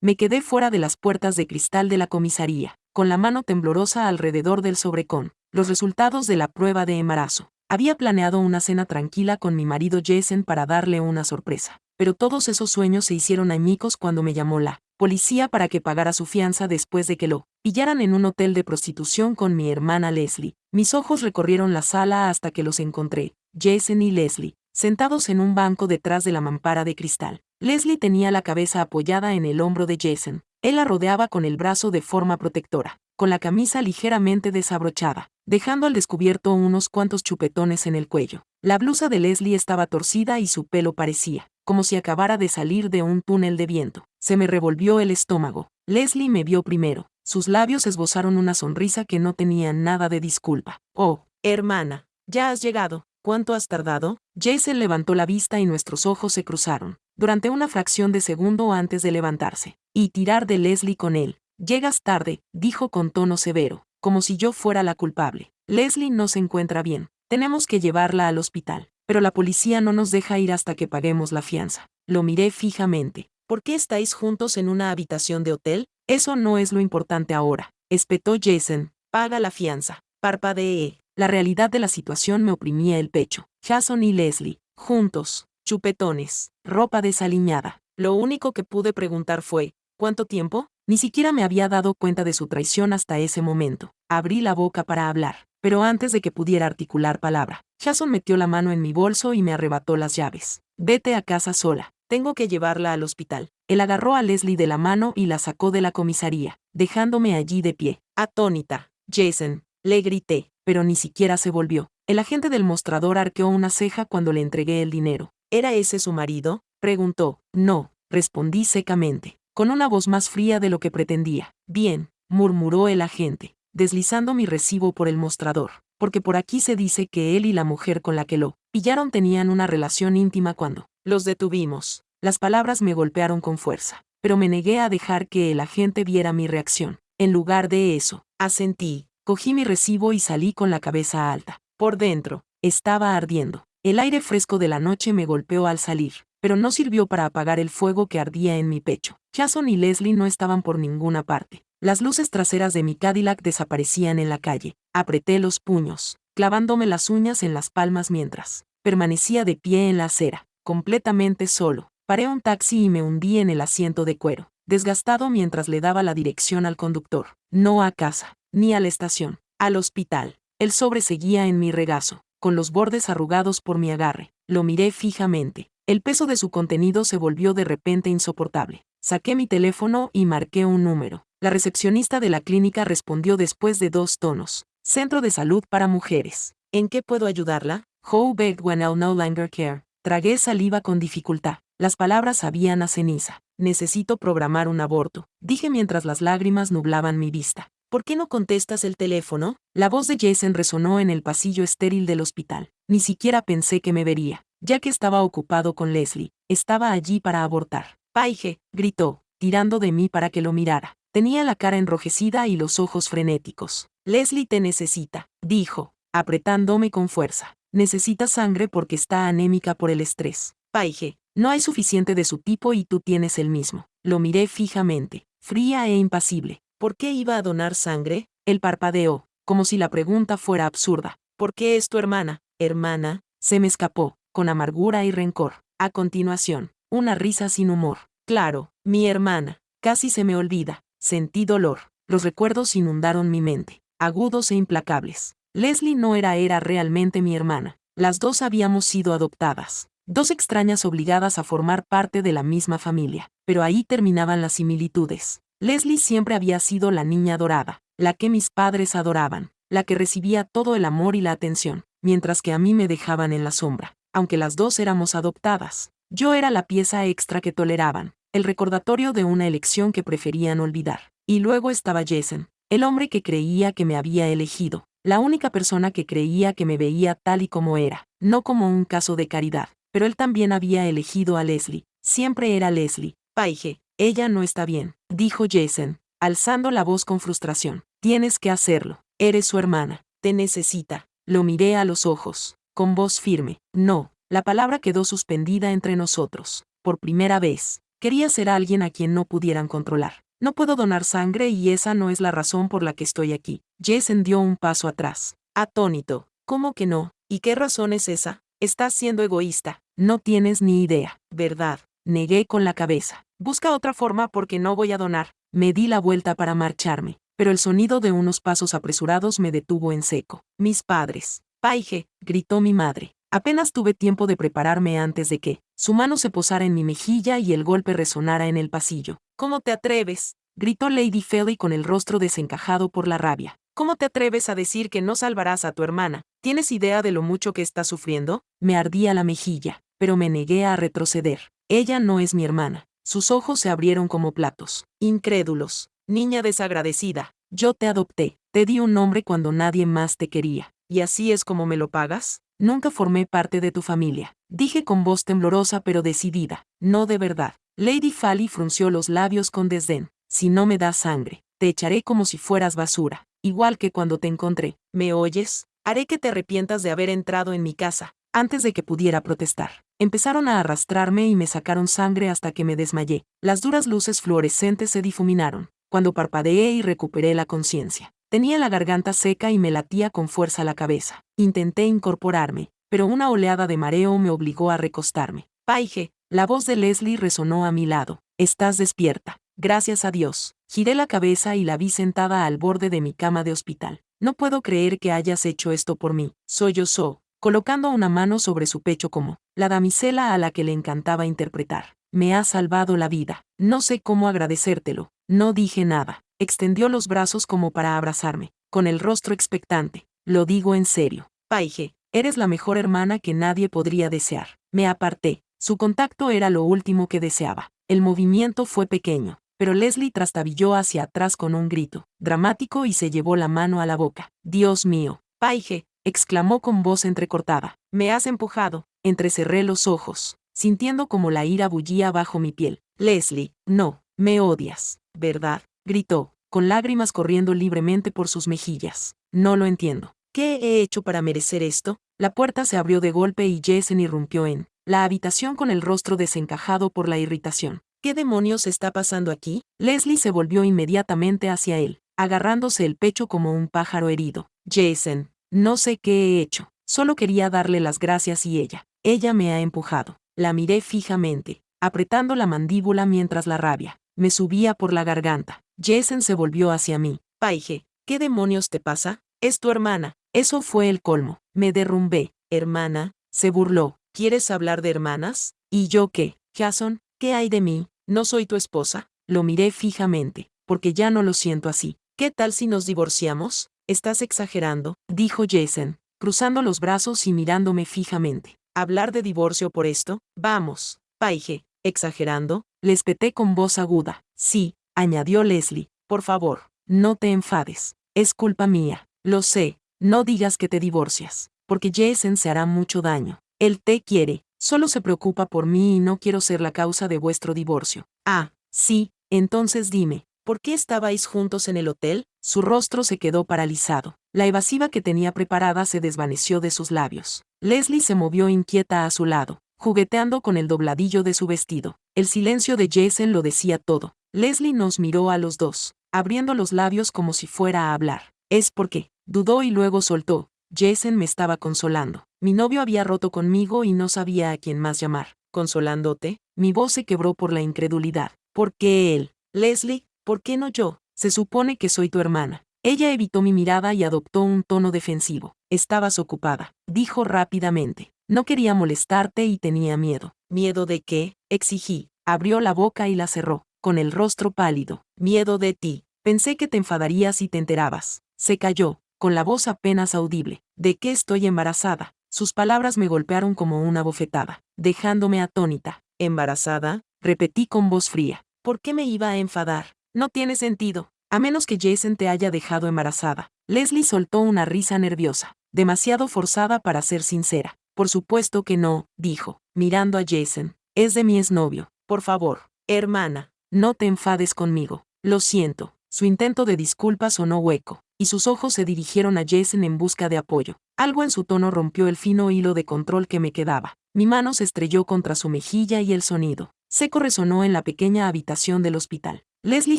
Me quedé fuera de las puertas de cristal de la comisaría, con la mano temblorosa alrededor del sobrecón. Los resultados de la prueba de embarazo. Había planeado una cena tranquila con mi marido Jason para darle una sorpresa. Pero todos esos sueños se hicieron añicos cuando me llamó la policía para que pagara su fianza después de que lo pillaran en un hotel de prostitución con mi hermana Leslie. Mis ojos recorrieron la sala hasta que los encontré, Jason y Leslie, sentados en un banco detrás de la mampara de cristal. Leslie tenía la cabeza apoyada en el hombro de Jason. Él la rodeaba con el brazo de forma protectora, con la camisa ligeramente desabrochada, dejando al descubierto unos cuantos chupetones en el cuello. La blusa de Leslie estaba torcida y su pelo parecía como si acabara de salir de un túnel de viento. Se me revolvió el estómago. Leslie me vio primero. Sus labios esbozaron una sonrisa que no tenía nada de disculpa. Oh, hermana, ya has llegado. ¿Cuánto has tardado? Jason levantó la vista y nuestros ojos se cruzaron, durante una fracción de segundo antes de levantarse y tirar de Leslie con él. Llegas tarde, dijo con tono severo, como si yo fuera la culpable. Leslie no se encuentra bien. Tenemos que llevarla al hospital. Pero la policía no nos deja ir hasta que paguemos la fianza. Lo miré fijamente. ¿Por qué estáis juntos en una habitación de hotel? Eso no es lo importante ahora, espetó Jason. Paga la fianza. Parpadeé. La realidad de la situación me oprimía el pecho. Jason y Leslie, juntos, chupetones, ropa desaliñada. Lo único que pude preguntar fue, ¿cuánto tiempo? Ni siquiera me había dado cuenta de su traición hasta ese momento. Abrí la boca para hablar, pero antes de que pudiera articular palabra, Jason metió la mano en mi bolso y me arrebató las llaves. Vete a casa sola. Tengo que llevarla al hospital. Él agarró a Leslie de la mano y la sacó de la comisaría, dejándome allí de pie, atónita. Jason, le grité, pero ni siquiera se volvió. El agente del mostrador arqueó una ceja cuando le entregué el dinero. ¿Era ese su marido? Preguntó. No, respondí secamente, con una voz más fría de lo que pretendía. Bien, murmuró el agente, deslizando mi recibo por el mostrador, porque por aquí se dice que él y la mujer con la que lo pillaron tenían una relación íntima cuando los detuvimos. Las palabras me golpearon con fuerza, pero me negué a dejar que el agente viera mi reacción. En lugar de eso, asentí, cogí mi recibo y salí con la cabeza alta. Por dentro, estaba ardiendo. El aire fresco de la noche me golpeó al salir, pero no sirvió para apagar el fuego que ardía en mi pecho. Jason y Leslie no estaban por ninguna parte. Las luces traseras de mi Cadillac desaparecían en la calle. Apreté los puños, clavándome las uñas en las palmas mientras permanecía de pie en la acera, completamente solo. Paré un taxi y me hundí en el asiento de cuero, desgastado mientras le daba la dirección al conductor. No a casa, ni a la estación, al hospital. El sobre seguía en mi regazo, con los bordes arrugados por mi agarre. Lo miré fijamente. El peso de su contenido se volvió de repente insoportable. Saqué mi teléfono y marqué un número. La recepcionista de la clínica respondió después de 2 tonos. Centro de Salud para Mujeres. ¿En qué puedo ayudarla? How begged when I'll no longer care. Tragué saliva con dificultad. Las palabras sabían a ceniza. Necesito programar un aborto, dije mientras las lágrimas nublaban mi vista. ¿Por qué no contestas el teléfono? La voz de Jason resonó en el pasillo estéril del hospital. Ni siquiera pensé que me vería, ya que estaba ocupado con Leslie. Estaba allí para abortar. Paige, gritó, tirando de mí para que lo mirara. Tenía la cara enrojecida y los ojos frenéticos. Leslie te necesita, dijo, apretándome con fuerza. Necesita sangre porque está anémica por el estrés. Paige, no hay suficiente de su tipo y tú tienes el mismo. Lo miré fijamente, fría e impasible. ¿Por qué iba a donar sangre? Él parpadeó, como si la pregunta fuera absurda. ¿Por qué es tu hermana? ¿Hermana? Se me escapó, con amargura y rencor. A continuación, una risa sin humor. Claro, mi hermana. Casi se me olvida. Sentí dolor. Los recuerdos inundaron mi mente, agudos e implacables. Leslie no era realmente mi hermana. Las dos habíamos sido adoptadas. 2 extrañas obligadas a formar parte de la misma familia. Pero ahí terminaban las similitudes. Leslie siempre había sido la niña adorada, la que mis padres adoraban, la que recibía todo el amor y la atención, mientras que a mí me dejaban en la sombra. Aunque las dos éramos adoptadas, yo era la pieza extra que toleraban, el recordatorio de una elección que preferían olvidar. Y luego estaba Jason, el hombre que creía que me había elegido, la única persona que creía que me veía tal y como era, no como un caso de caridad. Pero él también había elegido a Leslie. Siempre era Leslie. Paige, ella no está bien, dijo Jason, alzando la voz con frustración. Tienes que hacerlo. Eres su hermana. Te necesita. Lo miré a los ojos, con voz firme. No. La palabra quedó suspendida entre nosotros. Por primera vez. Quería ser alguien a quien no pudieran controlar. No puedo donar sangre y esa no es la razón por la que estoy aquí. Jason dio un paso atrás. Atónito. ¿Cómo que no? ¿Y qué razón es esa? Estás siendo egoísta. No tienes ni idea, ¿verdad? Negué con la cabeza. Busca otra forma porque no voy a donar. Me di la vuelta para marcharme, pero el sonido de unos pasos apresurados me detuvo en seco. Mis padres. Paige, gritó mi madre. Apenas tuve tiempo de prepararme antes de que su mano se posara en mi mejilla y el golpe resonara en el pasillo. ¿Cómo te atreves? Gritó Lady Felly con el rostro desencajado por la rabia. ¿Cómo te atreves a decir que no salvarás a tu hermana? ¿Tienes idea de lo mucho que está sufriendo? Me ardía la mejilla, pero me negué a retroceder. Ella no es mi hermana. Sus ojos se abrieron como platos. Incrédulos. Niña desagradecida. Yo te adopté. Te di un nombre cuando nadie más te quería. ¿Y así es como me lo pagas? Nunca formé parte de tu familia. Dije con voz temblorosa pero decidida. No de verdad. Lady Felly frunció los labios con desdén. Si no me das sangre, te echaré como si fueras basura. Igual que cuando te encontré. ¿Me oyes? Haré que te arrepientas de haber entrado en mi casa. Antes de que pudiera protestar, empezaron a arrastrarme y me sacaron sangre hasta que me desmayé. Las duras luces fluorescentes se difuminaron, cuando parpadeé y recuperé la conciencia. Tenía la garganta seca y me latía con fuerza la cabeza. Intenté incorporarme, pero una oleada de mareo me obligó a recostarme. Paige, la voz de Leslie resonó a mi lado. Estás despierta. Gracias a Dios. Giré la cabeza y la vi sentada al borde de mi cama de hospital. No puedo creer que hayas hecho esto por mí. Sollozó, colocando una mano sobre su pecho como la damisela a la que le encantaba interpretar. Me has salvado la vida. No sé cómo agradecértelo. No dije nada. Extendió los brazos como para abrazarme, con el rostro expectante. Lo digo en serio. Paige, eres la mejor hermana que nadie podría desear. Me aparté. Su contacto era lo último que deseaba. El movimiento fue pequeño, pero Leslie trastabilló hacia atrás con un grito dramático y se llevó la mano a la boca. Dios mío. Paige, exclamó con voz entrecortada. Me has empujado. Entrecerré los ojos, sintiendo como la ira bullía bajo mi piel. Leslie, no, me odias, ¿verdad? Gritó, con lágrimas corriendo libremente por sus mejillas. No lo entiendo. ¿Qué he hecho para merecer esto? La puerta se abrió de golpe y Jason irrumpió en la habitación con el rostro desencajado por la irritación. ¿Qué demonios está pasando aquí? Leslie se volvió inmediatamente hacia él, agarrándose el pecho como un pájaro herido. Jason, no sé qué he hecho. Solo quería darle las gracias y ella me ha empujado. La miré fijamente, apretando la mandíbula mientras la rabia me subía por la garganta. Jason se volvió hacia mí. Paige, ¿qué demonios te pasa? Es tu hermana. Eso fue el colmo. Me derrumbé. Hermana, se burló. ¿Quieres hablar de hermanas? ¿Y yo qué? Jason, ¿qué hay de mí? ¿No soy tu esposa? Lo miré fijamente, porque ya no lo siento así. ¿Qué tal si nos divorciamos? Estás exagerando, dijo Jason, cruzando los brazos y mirándome fijamente. ¿Hablar de divorcio por esto? Vamos, Paige, ¿exagerando? Le espeté con voz aguda. Sí, añadió Leslie. Por favor, no te enfades. Es culpa mía. Lo sé. No digas que te divorcias, porque Jason se hará mucho daño. Él te quiere, solo se preocupa por mí y no quiero ser la causa de vuestro divorcio. Ah, sí, entonces dime, ¿por qué estabais juntos en el hotel? Su rostro se quedó paralizado. La evasiva que tenía preparada se desvaneció de sus labios. Leslie se movió inquieta a su lado, jugueteando con el dobladillo de su vestido. El silencio de Jason lo decía todo. Leslie nos miró a los dos, abriendo los labios como si fuera a hablar. Es porque, dudó y luego soltó. Jason me estaba consolando. Mi novio había roto conmigo y no sabía a quién más llamar. ¿Consolándote? Mi voz se quebró por la incredulidad. ¿Por qué él? Leslie, ¿por qué no yo? Se supone que soy tu hermana. Ella evitó mi mirada y adoptó un tono defensivo. Estabas ocupada, dijo rápidamente. No quería molestarte y tenía miedo. ¿Miedo de qué? Exigí. Abrió la boca y la cerró, con el rostro pálido. Miedo de ti. Pensé que te enfadarías si te enterabas. Se calló, con la voz apenas audible. ¿De qué estoy embarazada? Sus palabras me golpearon como una bofetada, dejándome atónita. ¿Embarazada? Repetí con voz fría. ¿Por qué me iba a enfadar? No tiene sentido. A menos que Jason te haya dejado embarazada. Leslie soltó una risa nerviosa, demasiado forzada para ser sincera. Por supuesto que no, dijo, mirando a Jason. Es de mi exnovio. Por favor, hermana, no te enfades conmigo. Lo siento. Su intento de disculpa sonó hueco, y sus ojos se dirigieron a Jason en busca de apoyo. Algo en su tono rompió el fino hilo de control que me quedaba. Mi mano se estrelló contra su mejilla y el sonido seco resonó en la pequeña habitación del hospital. Leslie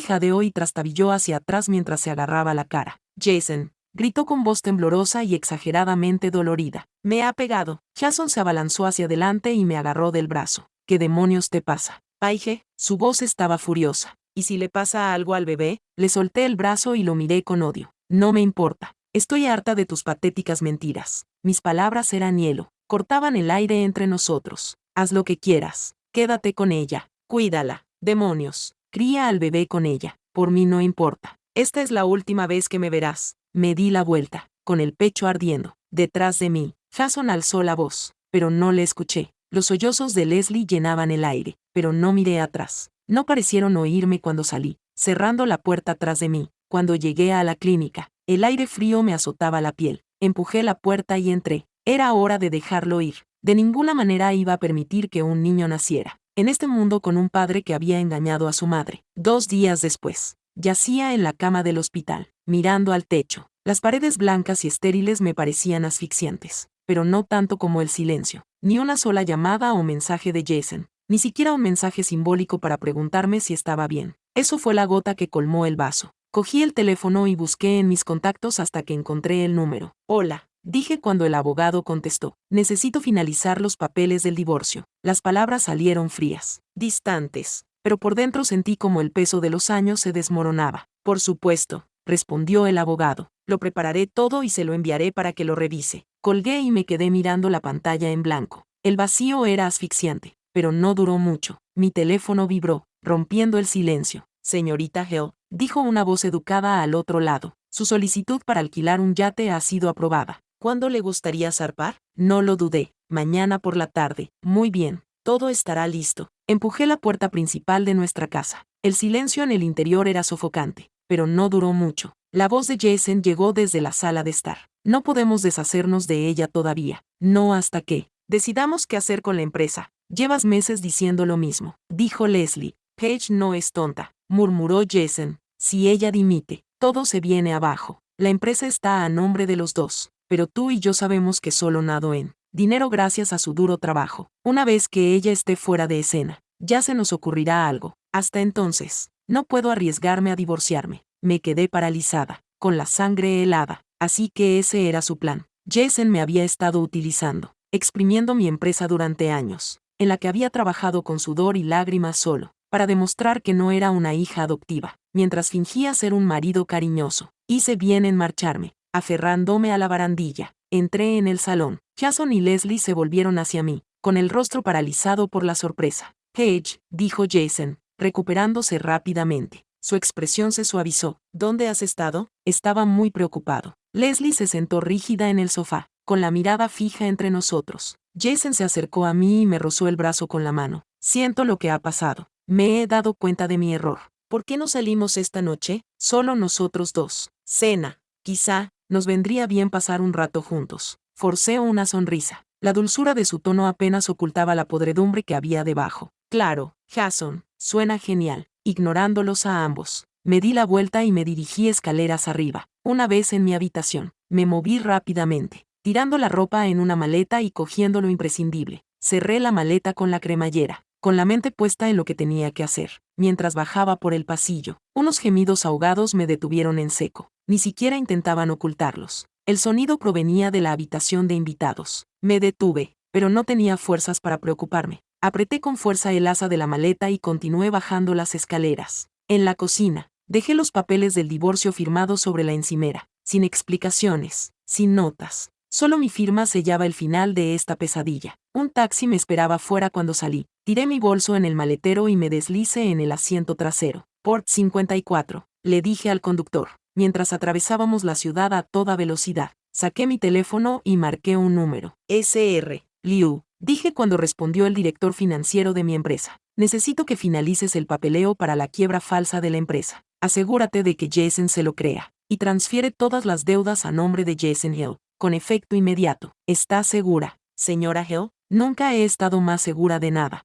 jadeó y trastabilló hacia atrás mientras se agarraba la cara. Jason, gritó con voz temblorosa y exageradamente dolorida. Me ha pegado. Jason se abalanzó hacia adelante y me agarró del brazo. ¿Qué demonios te pasa? Paige, su voz estaba furiosa. ¿Y si le pasa algo al bebé? Le solté el brazo y lo miré con odio. No me importa. Estoy harta de tus patéticas mentiras. Mis palabras eran hielo. Cortaban el aire entre nosotros. Haz lo que quieras. Quédate con ella. Cuídala. Demonios. Cría al bebé con ella. Por mí no importa. Esta es la última vez que me verás. Me di la vuelta, con el pecho ardiendo. Detrás de mí, Jason alzó la voz, pero no le escuché. Los sollozos de Leslie llenaban el aire, pero no miré atrás. No parecieron oírme cuando salí, cerrando la puerta tras de mí. Cuando llegué a la clínica, el aire frío me azotaba la piel. Empujé la puerta y entré. Era hora de dejarlo ir. De ninguna manera iba a permitir que un niño naciera en este mundo con un padre que había engañado a su madre. 2 días después, yacía en la cama del hospital, mirando al techo. Las paredes blancas y estériles me parecían asfixiantes, pero no tanto como el silencio. Ni una sola llamada o mensaje de Jason, ni siquiera un mensaje simbólico para preguntarme si estaba bien. Eso fue la gota que colmó el vaso. Cogí el teléfono y busqué en mis contactos hasta que encontré el número. Hola, dije cuando el abogado contestó. Necesito finalizar los papeles del divorcio. Las palabras salieron frías, distantes, pero por dentro sentí como el peso de los años se desmoronaba. Por supuesto, respondió el abogado. Lo prepararé todo y se lo enviaré para que lo revise. Colgué y me quedé mirando la pantalla en blanco. El vacío era asfixiante, pero no duró mucho. Mi teléfono vibró, rompiendo el silencio. Señorita Hill, dijo una voz educada al otro lado. Su solicitud para alquilar un yate ha sido aprobada. ¿Cuándo le gustaría zarpar? No lo dudé. Mañana por la tarde. Muy bien. Todo estará listo. Empujé la puerta principal de nuestra casa. El silencio en el interior era sofocante, pero no duró mucho. La voz de Jason llegó desde la sala de estar. No podemos deshacernos de ella todavía. No hasta que decidamos qué hacer con la empresa. Llevas meses diciendo lo mismo, dijo Leslie. Paige no es tonta, murmuró Jason. Si ella dimite, todo se viene abajo. La empresa está a nombre de los dos, pero tú y yo sabemos que solo nado en dinero gracias a su duro trabajo. Una vez que ella esté fuera de escena, ya se nos ocurrirá algo. Hasta entonces, no puedo arriesgarme a divorciarme. Me quedé paralizada, con la sangre helada. Así que ese era su plan. Jason me había estado utilizando, exprimiendo mi empresa durante años, en la que había trabajado con sudor y lágrimas solo, para demostrar que no era una hija adoptiva, mientras fingía ser un marido cariñoso. Hice bien en marcharme, aferrándome a la barandilla. Entré en el salón. Jason y Leslie se volvieron hacia mí, con el rostro paralizado por la sorpresa. Paige, dijo Jason, recuperándose rápidamente. Su expresión se suavizó. ¿Dónde has estado? Estaba muy preocupado. Leslie se sentó rígida en el sofá, con la mirada fija entre nosotros. Jason se acercó a mí y me rozó el brazo con la mano. Siento lo que ha pasado. Me he dado cuenta de mi error. ¿Por qué no salimos esta noche? Solo nosotros dos. Cena. Quizá nos vendría bien pasar un rato juntos. Forcé una sonrisa. La dulzura de su tono apenas ocultaba la podredumbre que había debajo. Claro, Jason, suena genial. Ignorándolos a ambos, me di la vuelta y me dirigí escaleras arriba. Una vez en mi habitación, me moví rápidamente, tirando la ropa en una maleta y cogiendo lo imprescindible. Cerré la maleta con la cremallera, con la mente puesta en lo que tenía que hacer. Mientras bajaba por el pasillo, unos gemidos ahogados me detuvieron en seco. Ni siquiera intentaban ocultarlos. El sonido provenía de la habitación de invitados. Me detuve, pero no tenía fuerzas para preocuparme. Apreté con fuerza el asa de la maleta y continué bajando las escaleras. En la cocina, dejé los papeles del divorcio firmados sobre la encimera, sin explicaciones, sin notas. Solo mi firma sellaba el final de esta pesadilla. Un taxi me esperaba fuera cuando salí. Tiré mi bolso en el maletero y me deslicé en el asiento trasero. Port 54, le dije al conductor, mientras atravesábamos la ciudad a toda velocidad. Saqué mi teléfono y marqué un número. SR. Liu. Dije cuando respondió el director financiero de mi empresa. Necesito que finalices el papeleo para la quiebra falsa de la empresa. Asegúrate de que Jason se lo crea. Y transfiere todas las deudas a nombre de Jason Hill, con efecto inmediato. ¿Estás segura, señora Hill? Nunca he estado más segura de nada.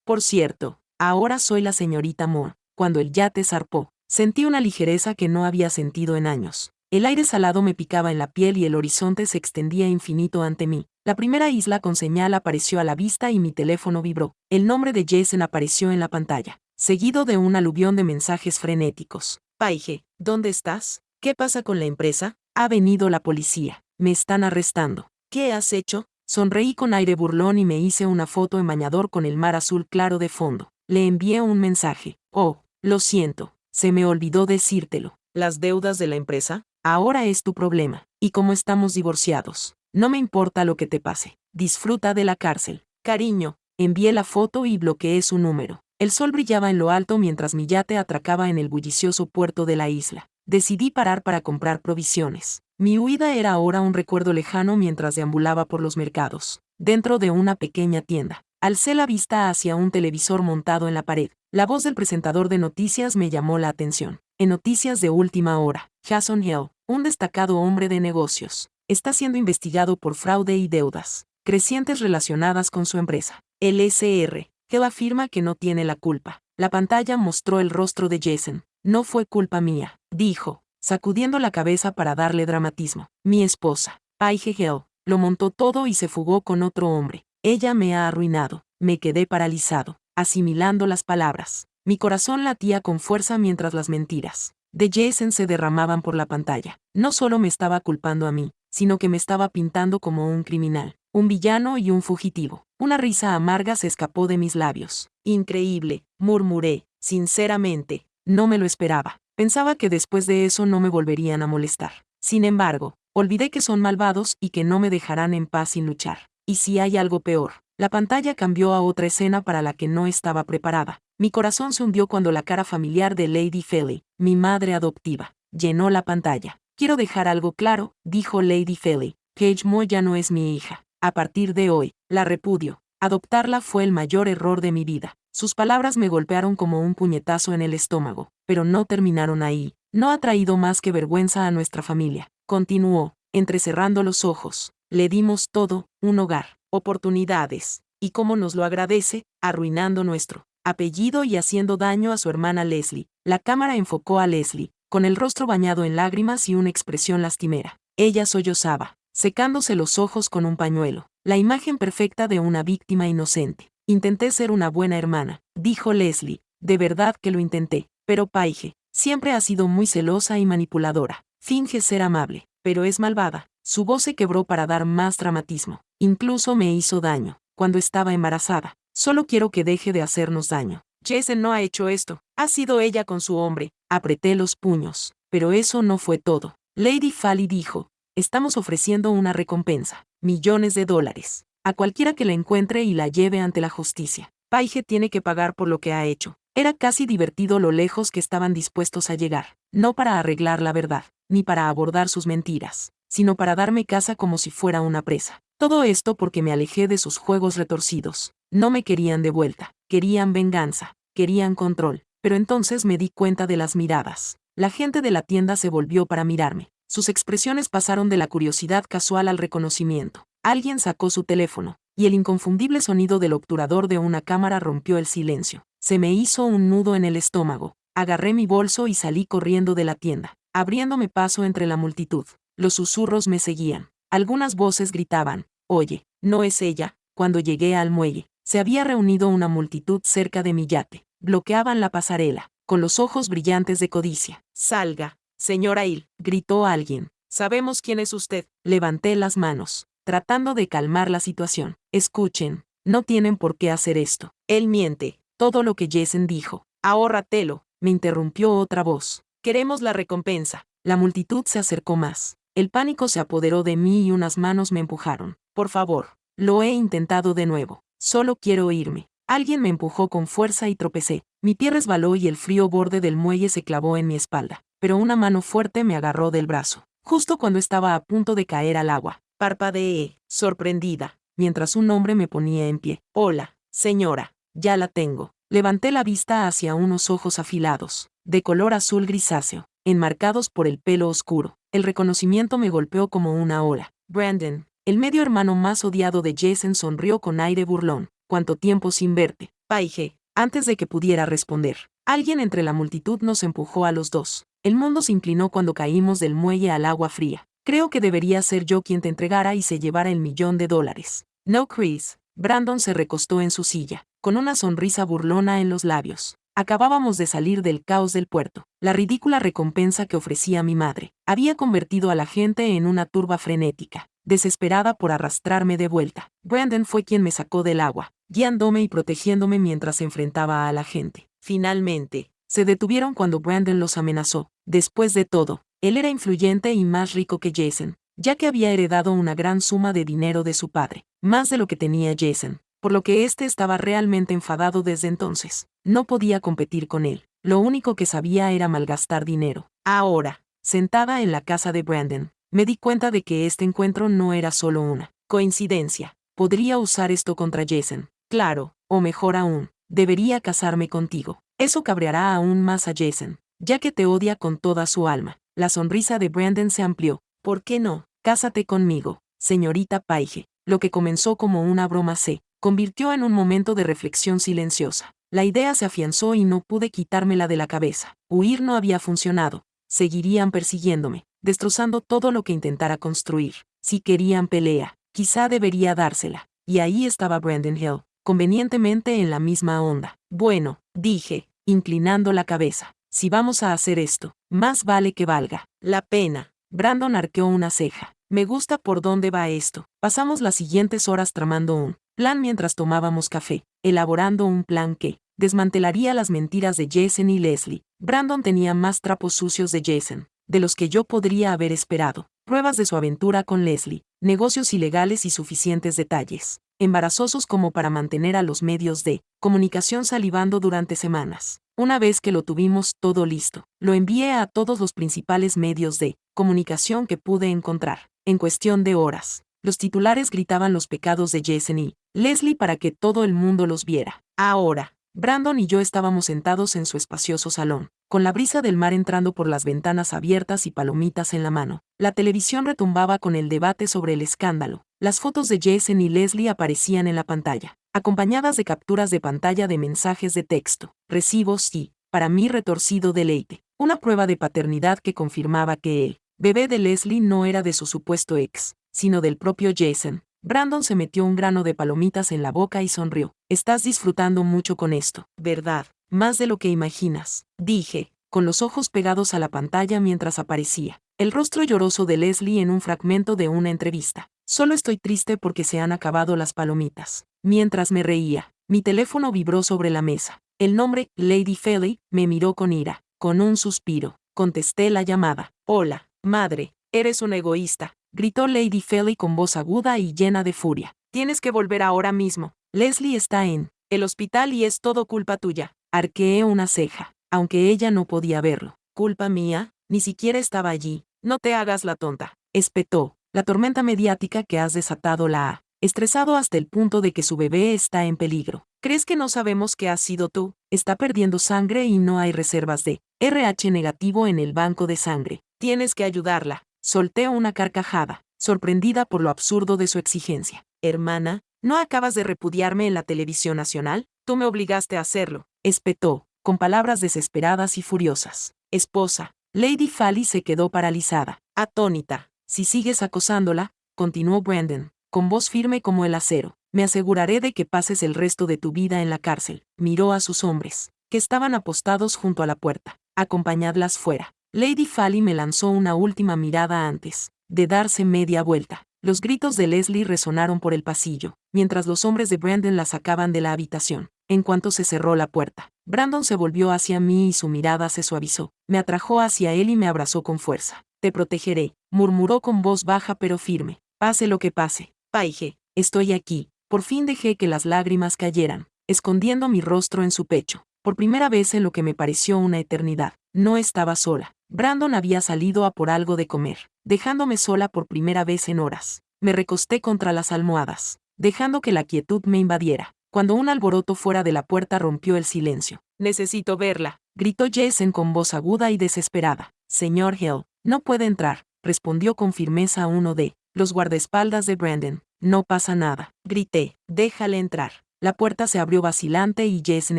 Por cierto, ahora soy la señorita Moore. Cuando el yate zarpó, sentí una ligereza que no había sentido en años. El aire salado me picaba en la piel y el horizonte se extendía infinito ante mí. La primera isla con señal apareció a la vista y mi teléfono vibró. El nombre de Jason apareció en la pantalla, seguido de un aluvión de mensajes frenéticos. Paige, ¿dónde estás? ¿Qué pasa con la empresa? Ha venido la policía. Me están arrestando. ¿Qué has hecho? Sonreí con aire burlón y me hice una foto en bañador con el mar azul claro de fondo. Le envié un mensaje. Oh, lo siento. Se me olvidó decírtelo. ¿Las deudas de la empresa? Ahora es tu problema. Y como estamos divorciados, no me importa lo que te pase. Disfruta de la cárcel. Cariño, envié la foto y bloqueé su número. El sol brillaba en lo alto mientras mi yate atracaba en el bullicioso puerto de la isla. Decidí parar para comprar provisiones. Mi huida era ahora un recuerdo lejano mientras deambulaba por los mercados. Dentro de una pequeña tienda, alcé la vista hacia un televisor montado en la pared. La voz del presentador de noticias me llamó la atención. En noticias de última hora, Jason Hill, un destacado hombre de negocios, está siendo investigado por fraude y deudas crecientes relacionadas con su empresa. El SR, Hill afirma que no tiene la culpa. La pantalla mostró el rostro de Jason. No fue culpa mía, dijo, sacudiendo la cabeza para darle dramatismo. Mi esposa, Paige Hill, lo montó todo y se fugó con otro hombre. Ella me ha arruinado. Me quedé paralizado, asimilando las palabras. Mi corazón latía con fuerza mientras las mentiras de Jason se derramaban por la pantalla. No solo me estaba culpando a mí, sino que me estaba pintando como un criminal, un villano y un fugitivo. Una risa amarga se escapó de mis labios. Increíble, murmuré. Sinceramente, no me lo esperaba. Pensaba que después de eso no me volverían a molestar. Sin embargo, olvidé que son malvados y que no me dejarán en paz sin luchar. Y si hay algo peor. La pantalla cambió a otra escena para la que no estaba preparada. Mi corazón se hundió cuando la cara familiar de Lady Felly, mi madre adoptiva, llenó la pantalla. Quiero dejar algo claro, dijo Lady Felly. Paige Moore ya no es mi hija. A partir de hoy, la repudio. Adoptarla fue el mayor error de mi vida. Sus palabras me golpearon como un puñetazo en el estómago, pero no terminaron ahí. No ha traído más que vergüenza a nuestra familia. Continuó, entrecerrando los ojos. Le dimos todo, un hogar, oportunidades. ¿Y cómo nos lo agradece? Arruinando nuestro apellido y haciendo daño a su hermana Leslie. La cámara enfocó a Leslie, con el rostro bañado en lágrimas y una expresión lastimera. Ella sollozaba, secándose los ojos con un pañuelo. La imagen perfecta de una víctima inocente. Intenté ser una buena hermana, dijo Leslie. De verdad que lo intenté. Pero Paige siempre ha sido muy celosa y manipuladora. Finge ser amable, pero es malvada. Su voz se quebró para dar más dramatismo. Incluso me hizo daño cuando estaba embarazada. Solo quiero que deje de hacernos daño. Jason no ha hecho esto. Ha sido ella con su hombre. Apreté los puños. Pero eso no fue todo. Lady Felly dijo, estamos ofreciendo una recompensa. Millones de dólares. A cualquiera que la encuentre y la lleve ante la justicia. Paige tiene que pagar por lo que ha hecho. Era casi divertido lo lejos que estaban dispuestos a llegar. No para arreglar la verdad, ni para abordar sus mentiras, sino para darme caza como si fuera una presa. Todo esto porque me alejé de sus juegos retorcidos. No me querían de vuelta, querían venganza, querían control. Pero entonces me di cuenta de las miradas. La gente de la tienda se volvió para mirarme. Sus expresiones pasaron de la curiosidad casual al reconocimiento. Alguien sacó su teléfono, y el inconfundible sonido del obturador de una cámara rompió el silencio. Se me hizo un nudo en el estómago. Agarré mi bolso y salí corriendo de la tienda, abriéndome paso entre la multitud. Los susurros me seguían. Algunas voces gritaban, «Oye, ¿no es ella?» Cuando llegué al muelle, se había reunido una multitud cerca de mi yate. Bloqueaban la pasarela, con los ojos brillantes de codicia. «Salga, señora Hill», gritó alguien. «Sabemos quién es usted». Levanté las manos, tratando de calmar la situación. «Escuchen, no tienen por qué hacer esto. Él miente». Todo lo que Jason dijo. «Ahórratelo», me interrumpió otra voz. «Queremos la recompensa». La multitud se acercó más. El pánico se apoderó de mí y unas manos me empujaron. «Por favor». Lo he intentado de nuevo. Solo quiero irme. Alguien me empujó con fuerza y tropecé. Mi pie resbaló y el frío borde del muelle se clavó en mi espalda. Pero una mano fuerte me agarró del brazo. Justo cuando estaba a punto de caer al agua. Parpadeé, sorprendida, mientras un hombre me ponía en pie. «Hola, señora». «Ya la tengo». Levanté la vista hacia unos ojos afilados, de color azul grisáceo, enmarcados por el pelo oscuro. El reconocimiento me golpeó como una ola. «Brandon». El medio hermano más odiado de Jason sonrió con aire burlón. «¿Cuánto tiempo sin verte?» «Paige». Antes de que pudiera responder, alguien entre la multitud nos empujó a los dos. El mundo se inclinó cuando caímos del muelle al agua fría. Creo que debería ser yo quien te entregara y se llevara el $1.000.000. No, Chris. Brandon se recostó en su silla, con una sonrisa burlona en los labios. Acabábamos de salir del caos del puerto. La ridícula recompensa que ofrecía mi madre había convertido a la gente en una turba frenética, desesperada por arrastrarme de vuelta. Brandon fue quien me sacó del agua, guiándome y protegiéndome mientras se enfrentaba a la gente. Finalmente, se detuvieron cuando Brandon los amenazó. Después de todo, él era influyente y más rico que Jason, ya que había heredado una gran suma de dinero de su padre, más de lo que tenía Jason, por lo que éste estaba realmente enfadado desde entonces. No podía competir con él. Lo único que sabía era malgastar dinero. Ahora, sentada en la casa de Brandon, me di cuenta de que este encuentro no era solo una coincidencia. Podría usar esto contra Jason. Claro, o mejor aún, debería casarme contigo. Eso cabreará aún más a Jason, ya que te odia con toda su alma. La sonrisa de Brandon se amplió. ¿Por qué no? Cásate conmigo, señorita Paige. Lo que comenzó como una broma se convirtió en un momento de reflexión silenciosa. La idea se afianzó y no pude quitármela de la cabeza. Huir no había funcionado. Seguirían persiguiéndome, destrozando todo lo que intentara construir. Si querían pelea, quizá debería dársela. Y ahí estaba Brandon Hill, convenientemente en la misma onda. Bueno, dije, inclinando la cabeza, si vamos a hacer esto, más vale que valga la pena. Brandon arqueó una ceja. Me gusta por dónde va esto. Pasamos las siguientes horas tramando un plan mientras tomábamos café, elaborando un plan que desmantelaría las mentiras de Jason y Leslie. Brandon tenía más trapos sucios de Jason, de los que yo podría haber esperado. Pruebas de su aventura con Leslie, negocios ilegales y suficientes detalles, embarazosos como para mantener a los medios de comunicación salivando durante semanas. Una vez que lo tuvimos todo listo, lo envié a todos los principales medios de comunicación que pude encontrar. En cuestión de horas, los titulares gritaban los pecados de Jason y Leslie para que todo el mundo los viera. Ahora, Brandon y yo estábamos sentados en su espacioso salón, con la brisa del mar entrando por las ventanas abiertas y palomitas en la mano. La televisión retumbaba con el debate sobre el escándalo. Las fotos de Jason y Leslie aparecían en la pantalla, acompañadas de capturas de pantalla de mensajes de texto, recibos y, para mí retorcido deleite, una prueba de paternidad que confirmaba que el bebé de Leslie no era de su supuesto ex, sino del propio Jason. Brandon se metió un grano de palomitas en la boca y sonrió. Estás disfrutando mucho con esto, ¿verdad? Más de lo que imaginas, dije, con los ojos pegados a la pantalla mientras aparecía el rostro lloroso de Leslie en un fragmento de una entrevista. Solo estoy triste porque se han acabado las palomitas. Mientras me reía, mi teléfono vibró sobre la mesa. El nombre, Lady Felly, me miró con ira. Con un suspiro, contesté la llamada. Hola, madre, eres una egoísta, gritó Lady Felly con voz aguda y llena de furia. Tienes que volver ahora mismo. Leslie está en el hospital y es todo culpa tuya. Arqueé una ceja, aunque ella no podía verlo. ¿Culpa mía? Ni siquiera estaba allí. No te hagas la tonta, espetó. La tormenta mediática que has desatado la ha estresado hasta el punto de que su bebé está en peligro. ¿Crees que no sabemos que has sido tú? Está perdiendo sangre y no hay reservas de RH negativo en el banco de sangre. Tienes que ayudarla. Solté una carcajada, sorprendida por lo absurdo de su exigencia. Hermana, ¿no acabas de repudiarme en la televisión nacional? Tú me obligaste a hacerlo, espetó, con palabras desesperadas y furiosas. Esposa. Lady Felly se quedó paralizada, atónita. Si sigues acosándola, continuó Brandon, con voz firme como el acero, me aseguraré de que pases el resto de tu vida en la cárcel. Miró a sus hombres, que estaban apostados junto a la puerta. Acompañadlas fuera. Lady Felly me lanzó una última mirada antes de darse media vuelta. Los gritos de Leslie resonaron por el pasillo, mientras los hombres de Brandon la sacaban de la habitación. En cuanto se cerró la puerta, Brandon se volvió hacia mí y su mirada se suavizó. Me atrajo hacia él y me abrazó con fuerza. Te protegeré, murmuró con voz baja pero firme. Pase lo que pase. Paige, estoy aquí. Por fin dejé que las lágrimas cayeran, escondiendo mi rostro en su pecho. Por primera vez en lo que me pareció una eternidad. No estaba sola. Brandon había salido a por algo de comer, dejándome sola por primera vez en horas. Me recosté contra las almohadas, dejando que la quietud me invadiera, cuando un alboroto fuera de la puerta rompió el silencio. Necesito verla, gritó Jason con voz aguda y desesperada. Señor Hill, no puede entrar, respondió con firmeza uno de los guardaespaldas de Brandon. No pasa nada, grité, déjale entrar. La puerta se abrió vacilante y Jason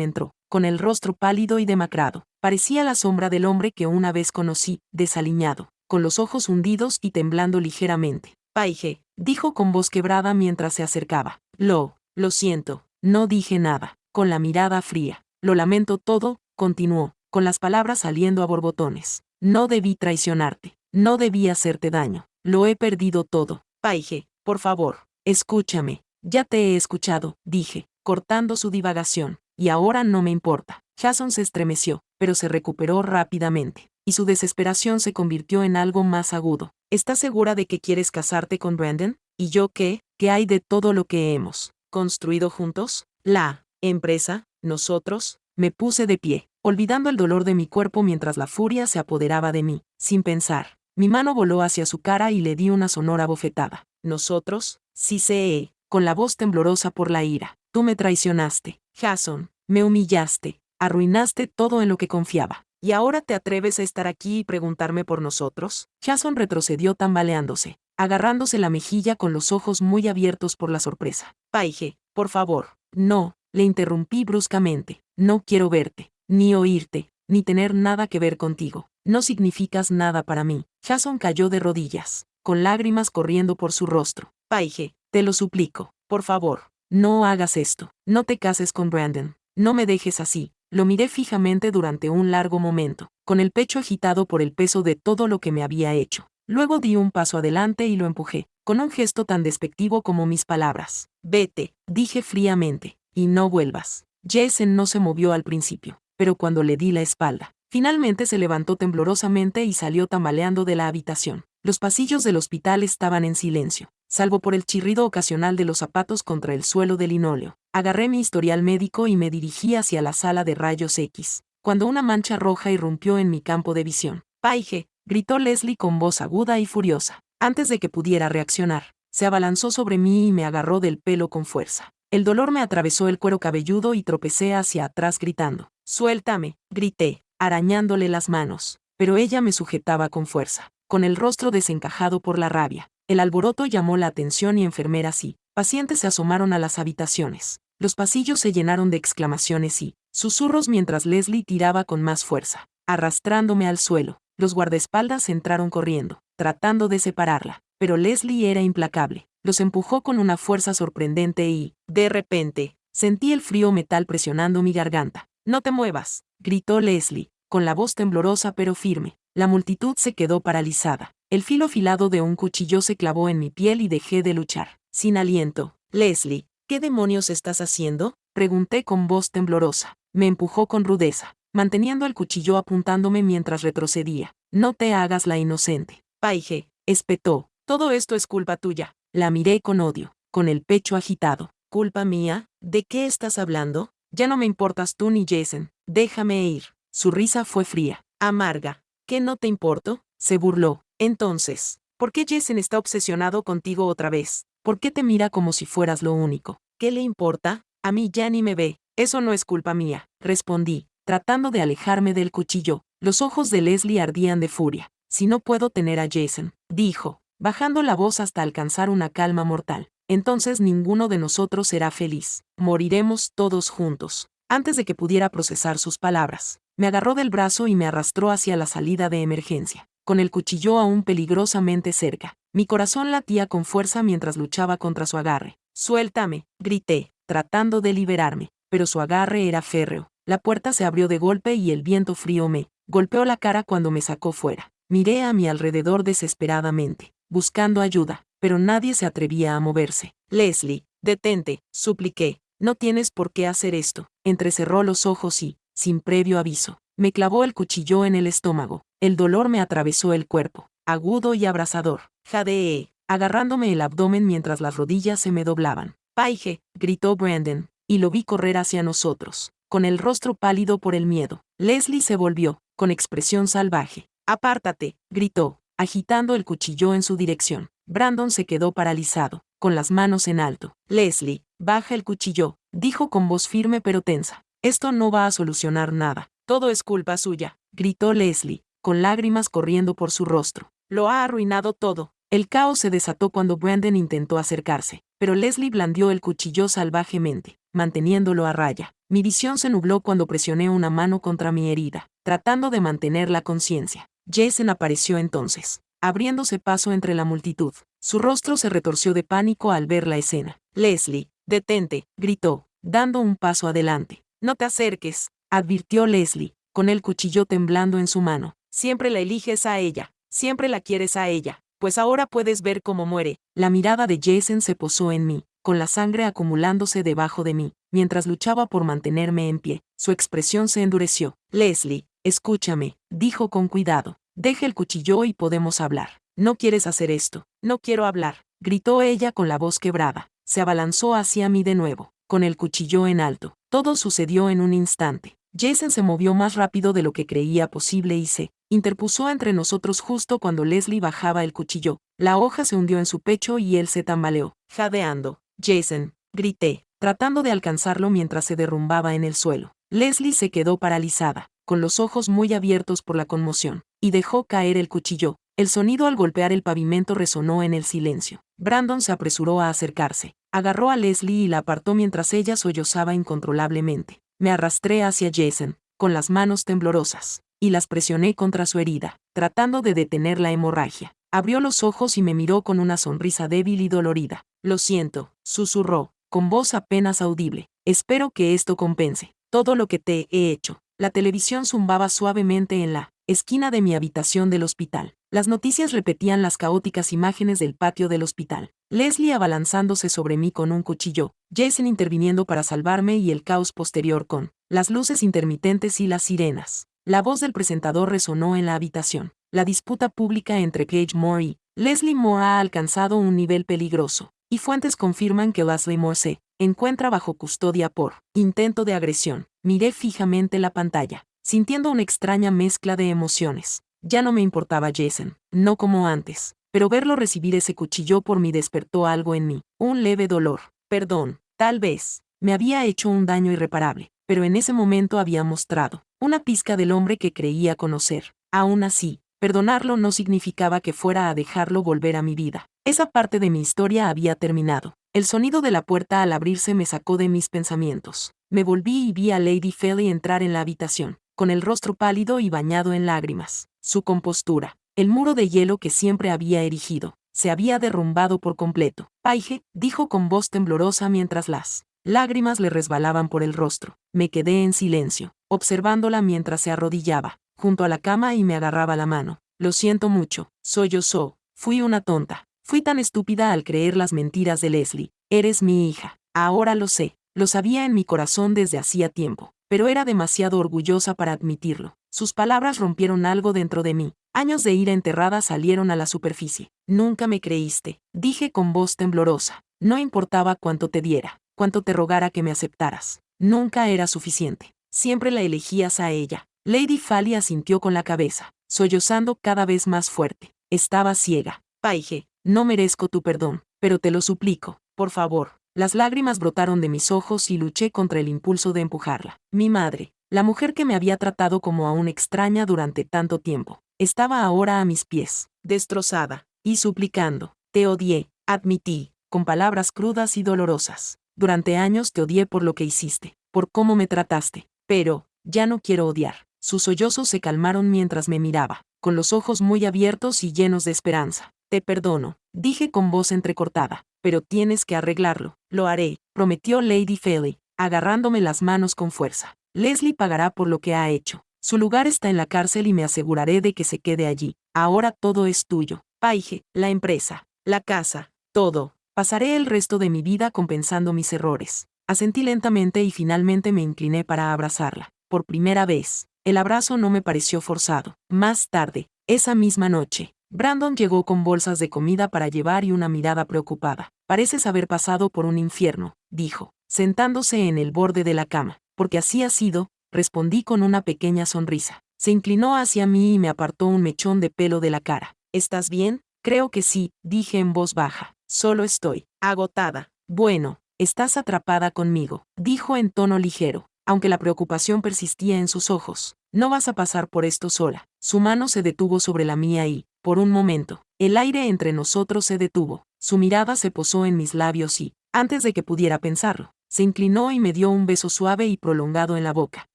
entró, con el rostro pálido y demacrado. Parecía la sombra del hombre que una vez conocí, desaliñado, con los ojos hundidos y temblando ligeramente. Paige, dijo con voz quebrada mientras se acercaba. Lo siento, no dije nada, con la mirada fría. Lo lamento todo, continuó, con las palabras saliendo a borbotones. No debí traicionarte, no debí hacerte daño, lo he perdido todo. Paige, por favor, escúchame. Ya te he escuchado, dije, cortando su divagación, y ahora no me importa. Jason se estremeció, pero se recuperó rápidamente, y su desesperación se convirtió en algo más agudo. ¿Estás segura de que quieres casarte con Brandon? ¿Y yo qué? ¿Qué hay de todo lo que hemos construido juntos? La empresa, nosotros. Me puse de pie, olvidando el dolor de mi cuerpo mientras la furia se apoderaba de mí, sin pensar. Mi mano voló hacia su cara y le di una sonora bofetada. Nosotros, sí sé, con la voz temblorosa por la ira. Tú me traicionaste, Jason, me humillaste, arruinaste todo en lo que confiaba. ¿Y ahora te atreves a estar aquí y preguntarme por nosotros? Jason retrocedió tambaleándose, agarrándose la mejilla con los ojos muy abiertos por la sorpresa. Paige, por favor. No, le interrumpí bruscamente. No quiero verte, ni oírte, ni tener nada que ver contigo. No significas nada para mí. Jason cayó de rodillas, con lágrimas corriendo por su rostro. Paige, te lo suplico, por favor, no hagas esto. No te cases con Brandon. No me dejes así. Lo miré fijamente durante un largo momento, con el pecho agitado por el peso de todo lo que me había hecho. Luego di un paso adelante y lo empujé, con un gesto tan despectivo como mis palabras. Vete, dije fríamente, y no vuelvas. Jason no se movió al principio, pero cuando le di la espalda, finalmente se levantó temblorosamente y salió tambaleando de la habitación. Los pasillos del hospital estaban en silencio, salvo por el chirrido ocasional de los zapatos contra el suelo de linóleo. Agarré mi historial médico y me dirigí hacia la sala de rayos X, cuando una mancha roja irrumpió en mi campo de visión. Paige, gritó Leslie con voz aguda y furiosa. Antes de que pudiera reaccionar, se abalanzó sobre mí y me agarró del pelo con fuerza. El dolor me atravesó el cuero cabelludo y tropecé hacia atrás gritando. «Suéltame», grité, arañándole las manos. Pero ella me sujetaba con fuerza, con el rostro desencajado por la rabia. El alboroto llamó la atención y enfermeras y pacientes se asomaron a las habitaciones. Los pasillos se llenaron de exclamaciones y susurros mientras Leslie tiraba con más fuerza, arrastrándome al suelo. Los guardaespaldas entraron corriendo, tratando de separarla, pero Leslie era implacable. Los empujó con una fuerza sorprendente y, de repente, sentí el frío metal presionando mi garganta. «No te muevas», gritó Leslie, con la voz temblorosa pero firme. La multitud se quedó paralizada. El filo afilado de un cuchillo se clavó en mi piel y dejé de luchar, sin aliento. «Leslie, ¿qué demonios estás haciendo?», pregunté con voz temblorosa. Me empujó con rudeza, manteniendo el cuchillo apuntándome mientras retrocedía. «No te hagas la inocente». «Paige», espetó, «todo esto es culpa tuya». La miré con odio, con el pecho agitado. «¿Culpa mía? ¿De qué estás hablando? Ya no me importas tú ni Jason. Déjame ir». Su risa fue fría, amarga. «¿Qué no te importo?», se burló. «Entonces, ¿por qué Jason está obsesionado contigo otra vez? ¿Por qué te mira como si fueras lo único? ¿Qué le importa? A mí ya ni me ve». «Eso no es culpa mía», respondí, tratando de alejarme del cuchillo. Los ojos de Leslie ardían de furia. «Si no puedo tener a Jason», dijo, bajando la voz hasta alcanzar una calma mortal, «entonces ninguno de nosotros será feliz. Moriremos todos juntos». Antes de que pudiera procesar sus palabras, me agarró del brazo y me arrastró hacia la salida de emergencia, con el cuchillo aún peligrosamente cerca. Mi corazón latía con fuerza mientras luchaba contra su agarre. «Suéltame», grité, tratando de liberarme, pero su agarre era férreo. La puerta se abrió de golpe y el viento frío me golpeó la cara cuando me sacó fuera. Miré a mi alrededor desesperadamente, buscando ayuda, pero nadie se atrevía a moverse. «Leslie, detente», supliqué. «No tienes por qué hacer esto». Entrecerró los ojos y, sin previo aviso, me clavó el cuchillo en el estómago. El dolor me atravesó el cuerpo, agudo y abrasador. Jadeé, agarrándome el abdomen mientras las rodillas se me doblaban. «Paige», gritó Brandon, y lo vi correr hacia nosotros, con el rostro pálido por el miedo. Leslie se volvió, con expresión salvaje. «Apártate», gritó, agitando el cuchillo en su dirección. Brandon se quedó paralizado, con las manos en alto. «Leslie, baja el cuchillo», dijo con voz firme pero tensa. «Esto no va a solucionar nada. Todo es culpa suya», gritó Leslie, con lágrimas corriendo por su rostro. «Lo ha arruinado todo». El caos se desató cuando Brandon intentó acercarse, pero Leslie blandió el cuchillo salvajemente, manteniéndolo a raya. Mi visión se nubló cuando presioné una mano contra mi herida, tratando de mantener la conciencia. Jason apareció entonces, abriéndose paso entre la multitud. Su rostro se retorció de pánico al ver la escena. Leslie, detente, gritó, dando un paso adelante. No te acerques, advirtió Leslie, con el cuchillo temblando en su mano. Siempre la eliges a ella, siempre la quieres a ella, pues ahora puedes ver cómo muere. La mirada de Jason se posó en mí, con la sangre acumulándose debajo de mí, mientras luchaba por mantenerme en pie. Su expresión se endureció. Leslie, escúchame, dijo con cuidado. Deja el cuchillo y podemos hablar. No quieres hacer esto. No quiero hablar, gritó ella con la voz quebrada. Se abalanzó hacia mí de nuevo, con el cuchillo en alto. Todo sucedió en un instante. Jason se movió más rápido de lo que creía posible y se interpuso entre nosotros justo cuando Leslie bajaba el cuchillo. La hoja se hundió en su pecho y él se tambaleó, jadeando. Jason, grité, tratando de alcanzarlo mientras se derrumbaba en el suelo. Leslie se quedó paralizada, con los ojos muy abiertos por la conmoción, y dejó caer el cuchillo. El sonido al golpear el pavimento resonó en el silencio. Brandon se apresuró a acercarse. Agarró a Leslie y la apartó mientras ella sollozaba incontrolablemente. Me arrastré hacia Jason, con las manos temblorosas, y las presioné contra su herida, tratando de detener la hemorragia. Abrió los ojos y me miró con una sonrisa débil y dolorida. Lo siento, susurró, con voz apenas audible. Espero que esto compense todo lo que te he hecho. La televisión zumbaba suavemente en la esquina de mi habitación del hospital. Las noticias repetían las caóticas imágenes del patio del hospital. Leslie abalanzándose sobre mí con un cuchillo, Jason interviniendo para salvarme y el caos posterior con las luces intermitentes y las sirenas. La voz del presentador resonó en la habitación. La disputa pública entre Paige Moore y Leslie Moore ha alcanzado un nivel peligroso, y fuentes confirman que Leslie Moore se encuentra bajo custodia por intento de agresión. Miré fijamente la pantalla, sintiendo una extraña mezcla de emociones. Ya no me importaba Jason, no como antes, pero verlo recibir ese cuchillo por mí despertó algo en mí, un leve dolor. Perdón, tal vez, me había hecho un daño irreparable, pero en ese momento había mostrado una pizca del hombre que creía conocer. Aún así, perdonarlo no significaba que fuera a dejarlo volver a mi vida. Esa parte de mi historia había terminado. El sonido de la puerta al abrirse me sacó de mis pensamientos. Me volví y vi a Lady Felly entrar en la habitación, con el rostro pálido y bañado en lágrimas. Su compostura, el muro de hielo que siempre había erigido, se había derrumbado por completo. Paige, dijo con voz temblorosa mientras las lágrimas le resbalaban por el rostro. Me quedé en silencio, observándola mientras se arrodillaba junto a la cama y me agarraba la mano. Lo siento mucho, sollozó. Fui una tonta. Fui tan estúpida al creer las mentiras de Leslie. Eres mi hija. Ahora lo sé. Lo sabía en mi corazón desde hacía tiempo, pero era demasiado orgullosa para admitirlo. Sus palabras rompieron algo dentro de mí. Años de ira enterrada salieron a la superficie. Nunca me creíste, dije con voz temblorosa. No importaba cuánto te diera, cuánto te rogara que me aceptaras. Nunca era suficiente. Siempre la elegías a ella. Lady Felly asintió con la cabeza, sollozando cada vez más fuerte. Estaba ciega. Paige, no merezco tu perdón, pero te lo suplico, por favor. Las lágrimas brotaron de mis ojos y luché contra el impulso de empujarla. Mi madre, la mujer que me había tratado como a una extraña durante tanto tiempo, estaba ahora a mis pies, destrozada, y suplicando. Te odié, admití, con palabras crudas y dolorosas. Durante años te odié por lo que hiciste, por cómo me trataste, pero ya no quiero odiar. Sus sollozos se calmaron mientras me miraba, con los ojos muy abiertos y llenos de esperanza. Te perdono, dije con voz entrecortada, pero tienes que arreglarlo. Lo haré, prometió Lady Felly, agarrándome las manos con fuerza. Leslie pagará por lo que ha hecho. Su lugar está en la cárcel y me aseguraré de que se quede allí. Ahora todo es tuyo. Paige, la empresa, la casa, todo. Pasaré el resto de mi vida compensando mis errores. Asentí lentamente y finalmente me incliné para abrazarla. Por primera vez, el abrazo no me pareció forzado. Más tarde, esa misma noche, Brandon llegó con bolsas de comida para llevar y una mirada preocupada. Pareces haber pasado por un infierno, dijo, sentándose en el borde de la cama. Porque así ha sido, respondí con una pequeña sonrisa. Se inclinó hacia mí y me apartó un mechón de pelo de la cara. ¿Estás bien? Creo que sí, dije en voz baja. Solo estoy agotada. Bueno, estás atrapada conmigo, dijo en tono ligero, aunque la preocupación persistía en sus ojos. No vas a pasar por esto sola. Su mano se detuvo sobre la mía y, por un momento, el aire entre nosotros se detuvo. Su mirada se posó en mis labios y, antes de que pudiera pensarlo, se inclinó y me dio un beso suave y prolongado en la boca.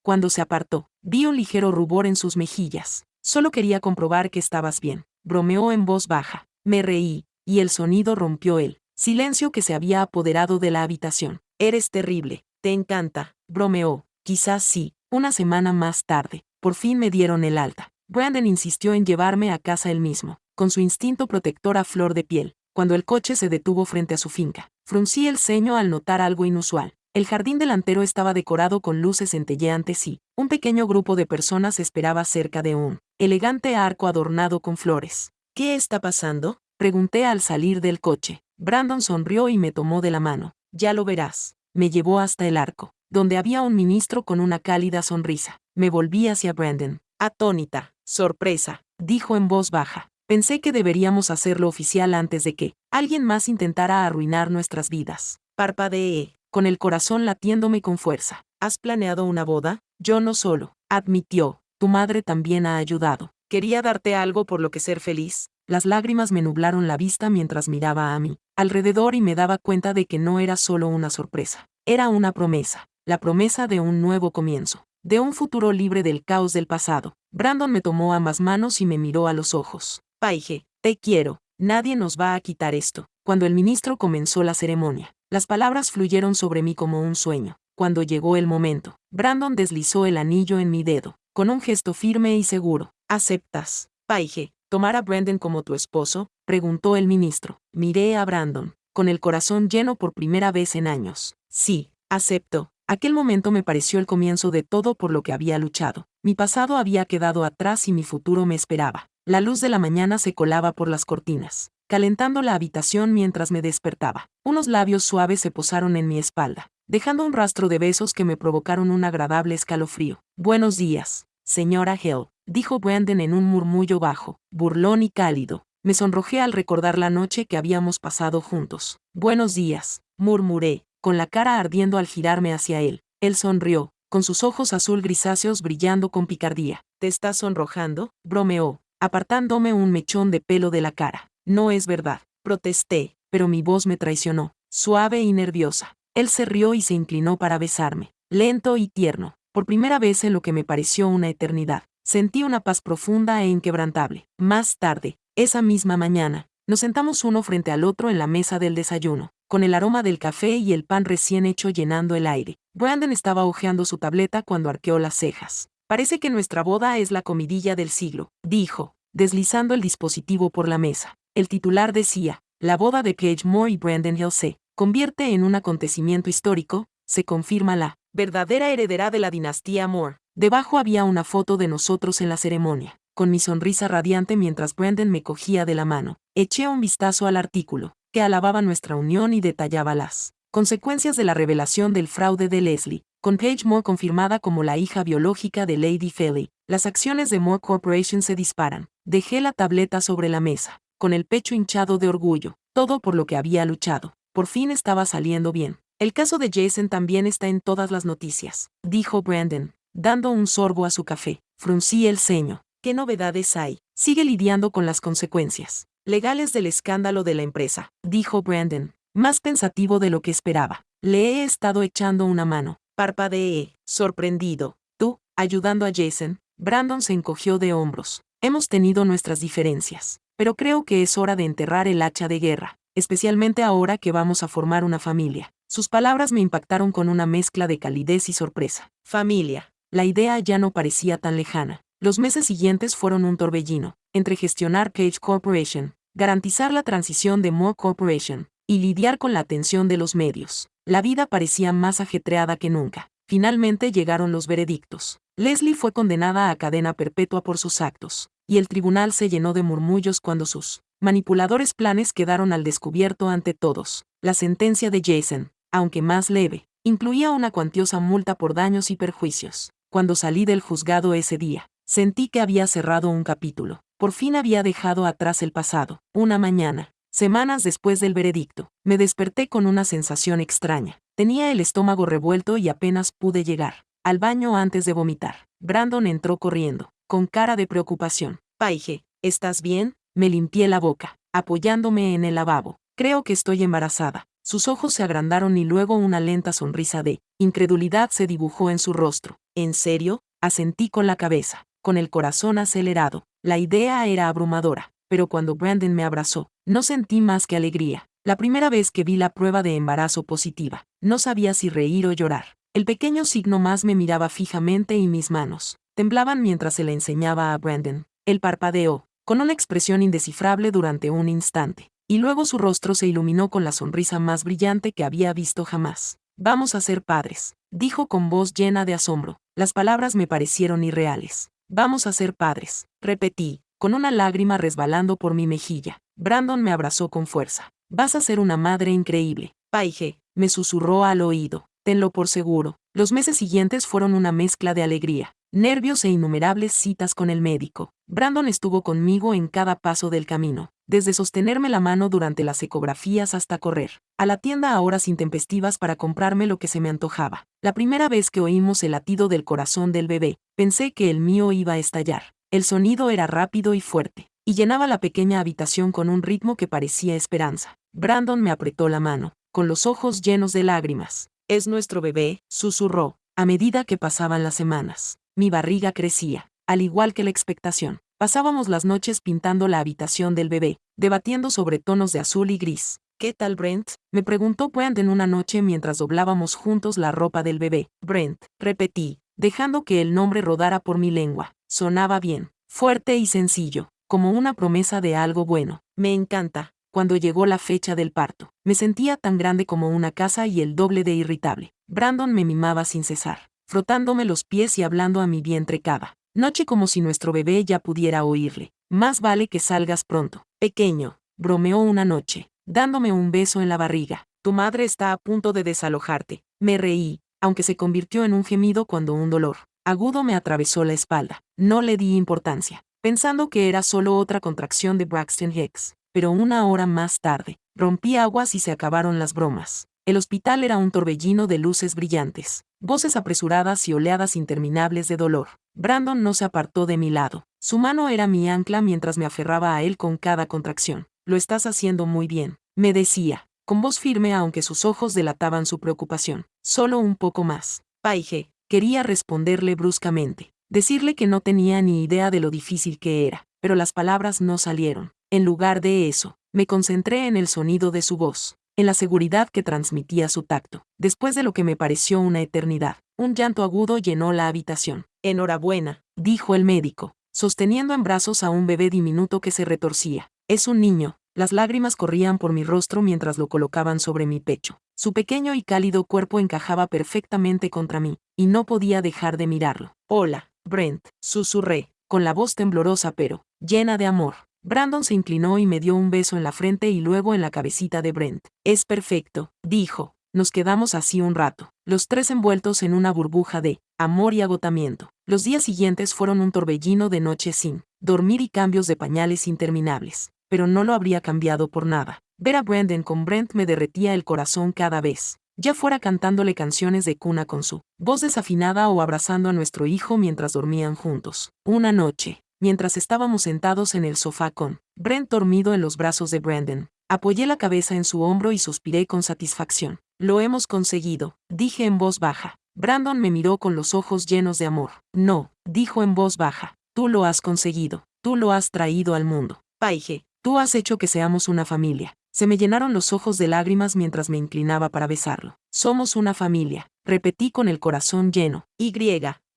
Cuando se apartó, vi un ligero rubor en sus mejillas. Solo quería comprobar que estabas bien. Bromeó en voz baja. Me reí, y el sonido rompió el silencio que se había apoderado de la habitación. Eres terrible. Te encanta. Bromeó. Quizás sí. Una semana más tarde, por fin me dieron el alta. Brandon insistió en llevarme a casa él mismo, con su instinto protector a flor de piel. Cuando el coche se detuvo frente a su finca, fruncí el ceño al notar algo inusual. El jardín delantero estaba decorado con luces centelleantes y un pequeño grupo de personas esperaba cerca de un elegante arco adornado con flores. ¿Qué está pasando?, pregunté al salir del coche. Brandon sonrió y me tomó de la mano. Ya lo verás. Me llevó hasta el arco, donde había un ministro con una cálida sonrisa. Me volví hacia Brandon. Atónita. Sorpresa, dijo en voz baja. Pensé que deberíamos hacerlo oficial antes de que alguien más intentara arruinar nuestras vidas. Parpadeé, con el corazón latiéndome con fuerza. ¿Has planeado una boda? Yo no solo, admitió. Tu madre también ha ayudado. Quería darte algo por lo que ser feliz. Las lágrimas me nublaron la vista mientras miraba a mí alrededor y me daba cuenta de que no era solo una sorpresa. Era una promesa, la promesa de un nuevo comienzo, de un futuro libre del caos del pasado. Brandon me tomó ambas manos y me miró a los ojos. Paige, te quiero. Nadie nos va a quitar esto. Cuando el ministro comenzó la ceremonia, las palabras fluyeron sobre mí como un sueño. Cuando llegó el momento, Brandon deslizó el anillo en mi dedo, con un gesto firme y seguro. ¿Aceptas, Paige, tomar a Brandon como tu esposo?, preguntó el ministro. Miré a Brandon, con el corazón lleno por primera vez en años. Sí, acepto. Aquel momento me pareció el comienzo de todo por lo que había luchado. Mi pasado había quedado atrás y mi futuro me esperaba. La luz de la mañana se colaba por las cortinas, calentando la habitación mientras me despertaba. Unos labios suaves se posaron en mi espalda, dejando un rastro de besos que me provocaron un agradable escalofrío. Buenos días, señora Hill, dijo Brandon en un murmullo bajo, burlón y cálido. Me sonrojé al recordar la noche que habíamos pasado juntos. Buenos días, murmuré, con la cara ardiendo al girarme hacia él. Él sonrió, con sus ojos azul grisáceos brillando con picardía. ¿Te estás sonrojando?, bromeó, apartándome un mechón de pelo de la cara. No es verdad, protesté, pero mi voz me traicionó, suave y nerviosa. Él se rió y se inclinó para besarme, lento y tierno, por primera vez en lo que me pareció una eternidad. Sentí una paz profunda e inquebrantable. Más tarde, esa misma mañana, nos sentamos uno frente al otro en la mesa del desayuno, con el aroma del café y el pan recién hecho llenando el aire. Brandon estaba hojeando su tableta cuando arqueó las cejas. Parece que nuestra boda es la comidilla del siglo, dijo, deslizando el dispositivo por la mesa. El titular decía, la boda de Paige Moore y Brandon Hill se convierte en un acontecimiento histórico, se confirma la verdadera heredera de la dinastía Moore. Debajo había una foto de nosotros en la ceremonia, con mi sonrisa radiante mientras Brandon me cogía de la mano. Eché un vistazo al artículo, que alababa nuestra unión y detallaba las consecuencias de la revelación del fraude de Leslie, con Paige Moore confirmada como la hija biológica de Lady Felly. Las acciones de Moore Corporation se disparan. Dejé la tableta sobre la mesa, con el pecho hinchado de orgullo, todo por lo que había luchado. Por fin estaba saliendo bien. El caso de Jason también está en todas las noticias, dijo Brandon, dando un sorbo a su café. Fruncí el ceño. ¿Qué novedades hay? Sigue lidiando con las consecuencias legales del escándalo de la empresa, dijo Brandon, más pensativo de lo que esperaba. Le he estado echando una mano. Parpadeé, sorprendido. ¿Tú, ayudando a Jason? Brandon se encogió de hombros. Hemos tenido nuestras diferencias, pero creo que es hora de enterrar el hacha de guerra, especialmente ahora que vamos a formar una familia. Sus palabras me impactaron con una mezcla de calidez y sorpresa. Familia. La idea ya no parecía tan lejana. Los meses siguientes fueron un torbellino, entre gestionar Paige Corporation, garantizar la transición de Moore Corporation, y lidiar con la atención de los medios. La vida parecía más ajetreada que nunca. Finalmente llegaron los veredictos. Leslie fue condenada a cadena perpetua por sus actos, y el tribunal se llenó de murmullos cuando sus manipuladores planes quedaron al descubierto ante todos. La sentencia de Jason, aunque más leve, incluía una cuantiosa multa por daños y perjuicios. Cuando salí del juzgado ese día, sentí que había cerrado un capítulo. Por fin había dejado atrás el pasado. Una mañana, semanas después del veredicto, me desperté con una sensación extraña. Tenía el estómago revuelto y apenas pude llegar al baño antes de vomitar. Brandon entró corriendo, con cara de preocupación. Paige, ¿estás bien? Me limpié la boca, apoyándome en el lavabo. Creo que estoy embarazada. Sus ojos se agrandaron y luego una lenta sonrisa de incredulidad se dibujó en su rostro. ¿En serio? Asentí con la cabeza. con el corazón acelerado. La idea era abrumadora, pero cuando Brandon me abrazó, no sentí más que alegría. La primera vez que vi la prueba de embarazo positiva, no sabía si reír o llorar. El pequeño signo más me miraba fijamente y mis manos temblaban mientras se le enseñaba a Brandon. Él parpadeó, con una expresión indescifrable durante un instante, y luego su rostro se iluminó con la sonrisa más brillante que había visto jamás. Vamos a ser padres, dijo con voz llena de asombro. Las palabras me parecieron irreales. Vamos a ser padres, repetí, con una lágrima resbalando por mi mejilla. Brandon me abrazó con fuerza. Vas a ser una madre increíble, Paige, me susurró al oído. Tenlo por seguro. Los meses siguientes fueron una mezcla de alegría, nervios e innumerables citas con el médico. Brandon estuvo conmigo en cada paso del camino, desde sostenerme la mano durante las ecografías hasta correr a la tienda a horas intempestivas para comprarme lo que se me antojaba. La primera vez que oímos el latido del corazón del bebé, pensé que el mío iba a estallar. El sonido era rápido y fuerte, y llenaba la pequeña habitación con un ritmo que parecía esperanza. Brandon me apretó la mano, con los ojos llenos de lágrimas. «Es nuestro bebé», susurró. A medida que pasaban las semanas, mi barriga crecía, al igual que la expectación. Pasábamos las noches pintando la habitación del bebé, debatiendo sobre tonos de azul y gris. «¿Qué tal, Brent?», me preguntó Brent en una noche mientras doblábamos juntos la ropa del bebé. «Brent», repetí, dejando que el nombre rodara por mi lengua. Sonaba bien, fuerte y sencillo, como una promesa de algo bueno. «Me encanta». Cuando llegó la fecha del parto, me sentía tan grande como una casa y el doble de irritable. Brandon me mimaba sin cesar, frotándome los pies y hablando a mi vientre cada noche como si nuestro bebé ya pudiera oírle. «Más vale que salgas pronto, pequeño», bromeó una noche, dándome un beso en la barriga. «Tu madre está a punto de desalojarte». Me reí, aunque se convirtió en un gemido cuando un dolor agudo me atravesó la espalda. No le di importancia, pensando que era solo otra contracción de Braxton Hicks. Pero una hora más tarde, rompí aguas y se acabaron las bromas. El hospital era un torbellino de luces brillantes, voces apresuradas y oleadas interminables de dolor. Brandon no se apartó de mi lado. Su mano era mi ancla mientras me aferraba a él con cada contracción. «Lo estás haciendo muy bien», me decía, con voz firme aunque sus ojos delataban su preocupación. «Solo un poco más, Paige», quería responderle bruscamente, decirle que no tenía ni idea de lo difícil que era, pero las palabras no salieron. En lugar de eso, me concentré en el sonido de su voz, en la seguridad que transmitía su tacto. Después de lo que me pareció una eternidad, un llanto agudo llenó la habitación. «Enhorabuena», dijo el médico, sosteniendo en brazos a un bebé diminuto que se retorcía. «Es un niño». Las lágrimas corrían por mi rostro mientras lo colocaban sobre mi pecho. Su pequeño y cálido cuerpo encajaba perfectamente contra mí, y no podía dejar de mirarlo. «Hola, Brent», susurré, con la voz temblorosa pero llena de amor. Brandon se inclinó y me dio un beso en la frente y luego en la cabecita de Brent. «Es perfecto», dijo. Nos quedamos así un rato, los tres envueltos en una burbuja de amor y agotamiento. Los días siguientes fueron un torbellino de noches sin dormir y cambios de pañales interminables, pero no lo habría cambiado por nada. Ver a Brandon con Brent me derretía el corazón cada vez, ya fuera cantándole canciones de cuna con su voz desafinada o abrazando a nuestro hijo mientras dormían juntos. Una noche, mientras estábamos sentados en el sofá con Brent dormido en los brazos de Brandon, apoyé la cabeza en su hombro y suspiré con satisfacción. «Lo hemos conseguido», dije en voz baja. Brandon me miró con los ojos llenos de amor. «No», dijo en voz baja, «tú lo has conseguido, tú lo has traído al mundo. Paige, tú has hecho que seamos una familia». Se me llenaron los ojos de lágrimas mientras me inclinaba para besarlo. «Somos una familia», repetí con el corazón lleno.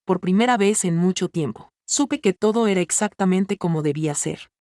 Por primera vez en mucho tiempo, supe que todo era exactamente como debía ser.